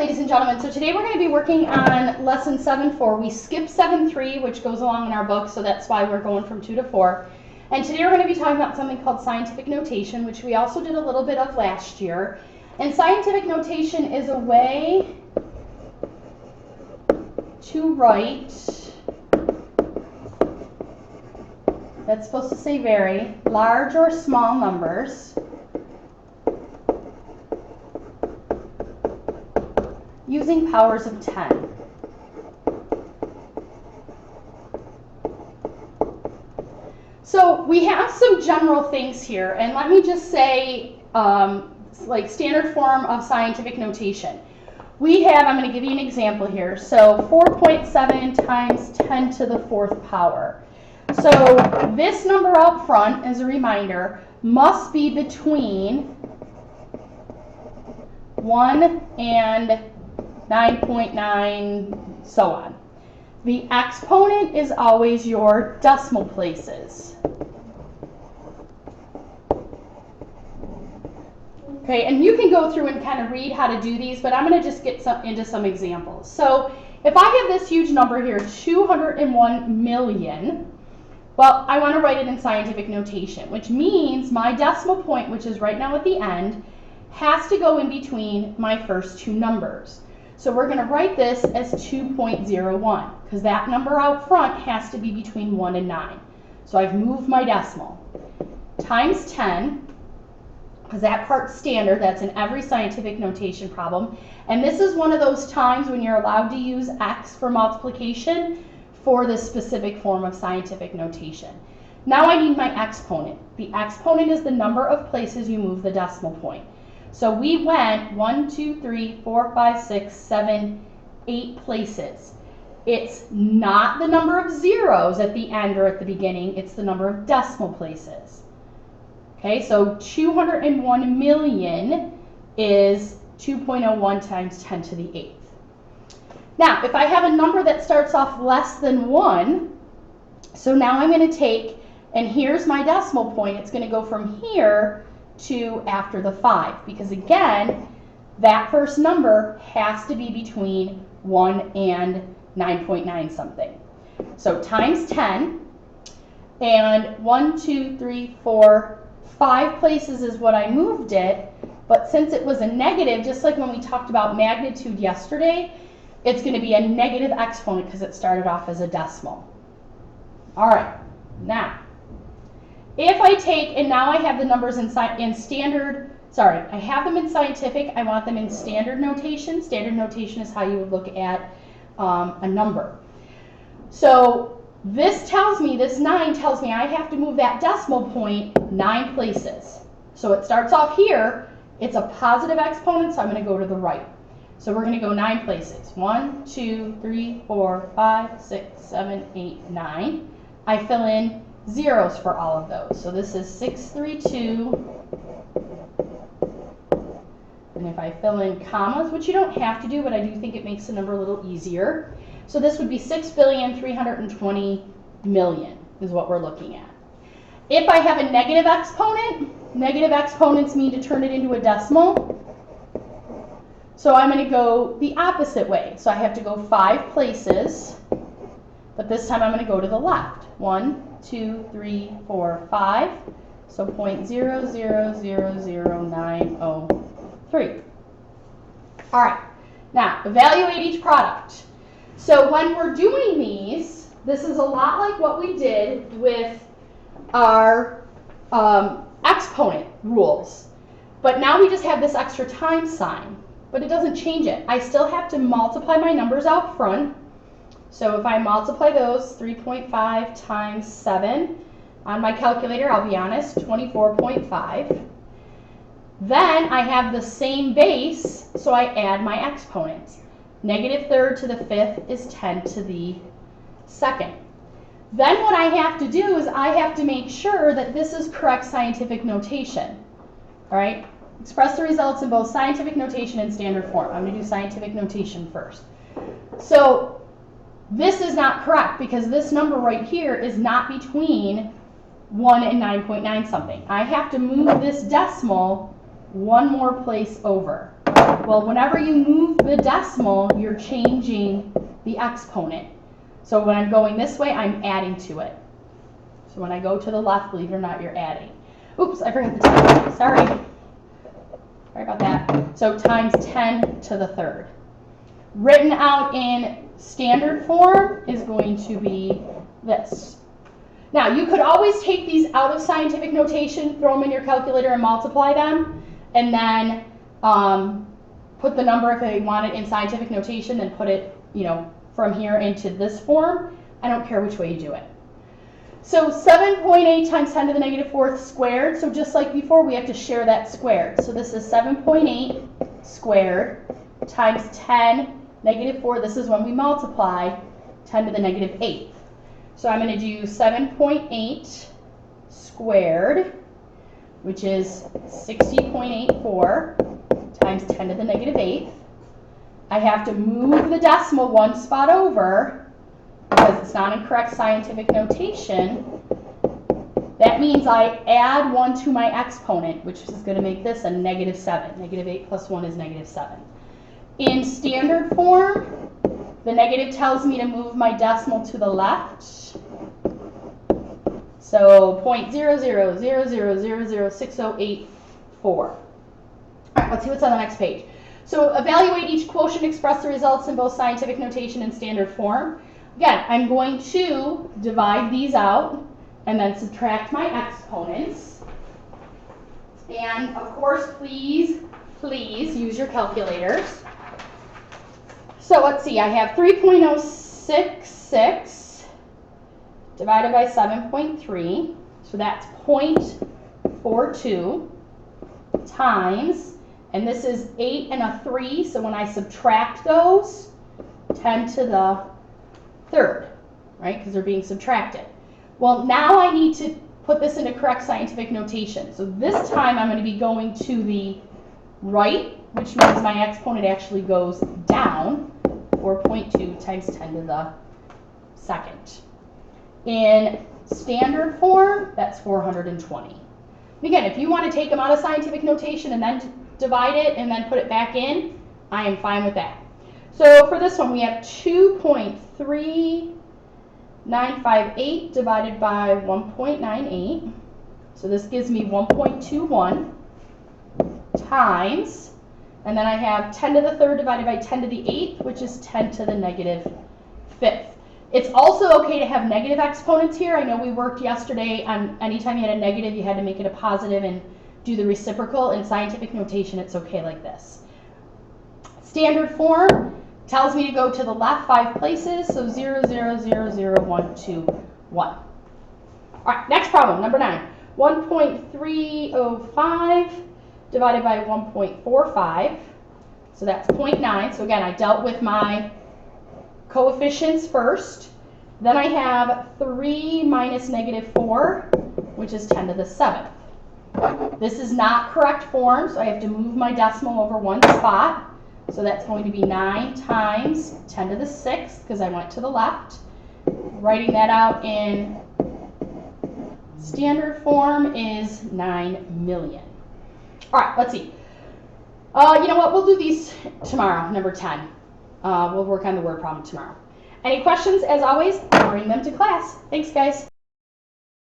ladies and gentlemen, so today we're going to be working on lesson 7.4. We skipped 7.3, which goes along in our book, so that's why we're going from 2 to 4. And today we're going to be talking about something called scientific notation, which we also did a little bit of last year. And scientific notation is a way to write, that's supposed to say vary, large or small numbers using powers of 10. So we have some general things here, and let me just say, like standard form of scientific notation. We have, I'm going to give you an example here, so 4.7 times 10 to the 4th power. So this number out front, as a reminder, must be between 1 and 9.9, so on. The exponent is always your decimal places. Okay, and you can go through and kind of read how to do these, but I'm going to just get into some examples. So if I have this huge number here, 201 million, well, I want to write it in scientific notation, which means my decimal point, which is right now at the end, has to go in between my first two numbers. So we're going to write this as 2.01 because that number out front has to be between 1 and 9. So I've moved my decimal. Times 10, because that part's standard, that's in every scientific notation problem. And this is one of those times when you're allowed to use x for multiplication for this specific form of scientific notation. Now I need my exponent. The exponent is the number of places you move the decimal point. So we went 1, 2, 3, 4, 5, 6, 7, 8 places. It's not the number of zeros at the end or at the beginning, it's the number of decimal places. Okay, so 201 million is 2.01 times 10 to the 8th. Now, if I have a number that starts off less than 1, so now I'm going to take, and here's my decimal point, it's going to go from here to after the 5, because again, that first number has to be between 1 and 9.9 something. So times 10, and 1, 2, 3, 4, 5 places is what I moved it, but since it was a negative, just like when we talked about magnitude yesterday, it's going to be a negative exponent because it started off as a decimal. All right, now, if I take, and now I have the numbers in standard, sorry, I have them in scientific, I want them in standard notation. Standard notation is how you would look at a number. So this tells me, this 9 tells me I have to move that decimal point 9 places. So it starts off here, it's a positive exponent, so I'm going to go to the right. So we're going to go 9 places. 1, 2, 3, 4, 5, 6, 7, 8, 9. I fill in zeros for all of those. So this is 632. And if I fill in commas, which you don't have to do, but I do think it makes the number a little easier. So this would be 6,320,000,000 is what we're looking at. If I have a negative exponent, negative exponents mean to turn it into a decimal. So I'm going to go the opposite way. So I have to go 5 places, but this time I'm going to go to the left. 1, 2, 3, 4, 5. So 0.0000903. All right, now evaluate each product. So when we're doing these, this is a lot like what we did with our exponent rules. But now we just have this extra times sign, but it doesn't change it. I still have to multiply my numbers out front. So if I multiply those, 3.5 times 7, on my calculator, I'll be honest, 24.5. Then I have the same base, so I add my exponents. Negative third to the 5th is 10 to the 2nd. Then what I have to do is I have to make sure that this is correct scientific notation. All right? Express the results in both scientific notation and standard form. I'm going to do scientific notation first. So this is not correct because this number right here is not between 1 and 9.9 something. I have to move this decimal one more place over. Well, whenever you move the decimal, you're changing the exponent. So when I'm going this way, I'm adding to it. So when I go to the left, believe it or not, you're adding. Oops, I forgot the time. Sorry. Sorry about that. So times 10 to the third. Written out in standard form is going to be this. Now, you could always take these out of scientific notation, throw them in your calculator and multiply them, and then put the number, if they want it in scientific notation, then put it, from here into this form. I don't care which way you do it. So 7.8 times 10 to the negative fourth squared. So just like before, we have to share that squared. So this is 7.8 squared times 10 negative 4. This is when we multiply 10 to the negative 8th. So I'm going to do 7.8 squared, which is 60.84 times 10 to the negative 8th. I have to move the decimal one spot over because it's not in correct scientific notation. That means I add 1 to my exponent, which is going to make this a negative 7. Negative 8 plus 1 is negative 7. In standard form, the negative tells me to move my decimal to the left. So 0.00000608.4. All right, let's see what's on the next page. So evaluate each quotient, express the results in both scientific notation and standard form. Again, I'm going to divide these out and then subtract my exponents. And of course, please use your calculators. So let's see, I have 3.066 divided by 7.3. So that's 0.42 times, and this is 8 and a 3, so when I subtract those, 10 to the third, right, because they're being subtracted. Well, now I need to put this into correct scientific notation. So this time I'm going to be going to the right, which means my exponent actually goes down, 4.2 times 10 to the second. In standard form, that's 420. Again, if you want to take them out of scientific notation and then divide it and then put it back in, I am fine with that. So for this one, we have 2.3958 divided by 1.98. So this gives me 1.21 times, and then I have 10 to the third divided by 10 to the 8th, which is 10 to the negative 5th. It's also okay to have negative exponents here. I know we worked yesterday on anytime you had a negative, you had to make it a positive and do the reciprocal. In scientific notation, it's okay like this. Standard form tells me to go to the left 5 places, so 0, 0, 0, 0, 1, 2, 1. All right, next problem, number 9. 1.305 divided by 1.45, so that's 0.9. So again, I dealt with my coefficients first. Then I have 3 minus negative 4, which is 10 to the 7th. This is not correct form, so I have to move my decimal over one spot. So that's going to be 9 times 10 to the 6th, because I went to the left. Writing that out in standard form is 9 million. All right, let's see. You know what? We'll do these tomorrow, number 10. We'll work on the word problem tomorrow. Any questions, as always, bring them to class. Thanks, guys.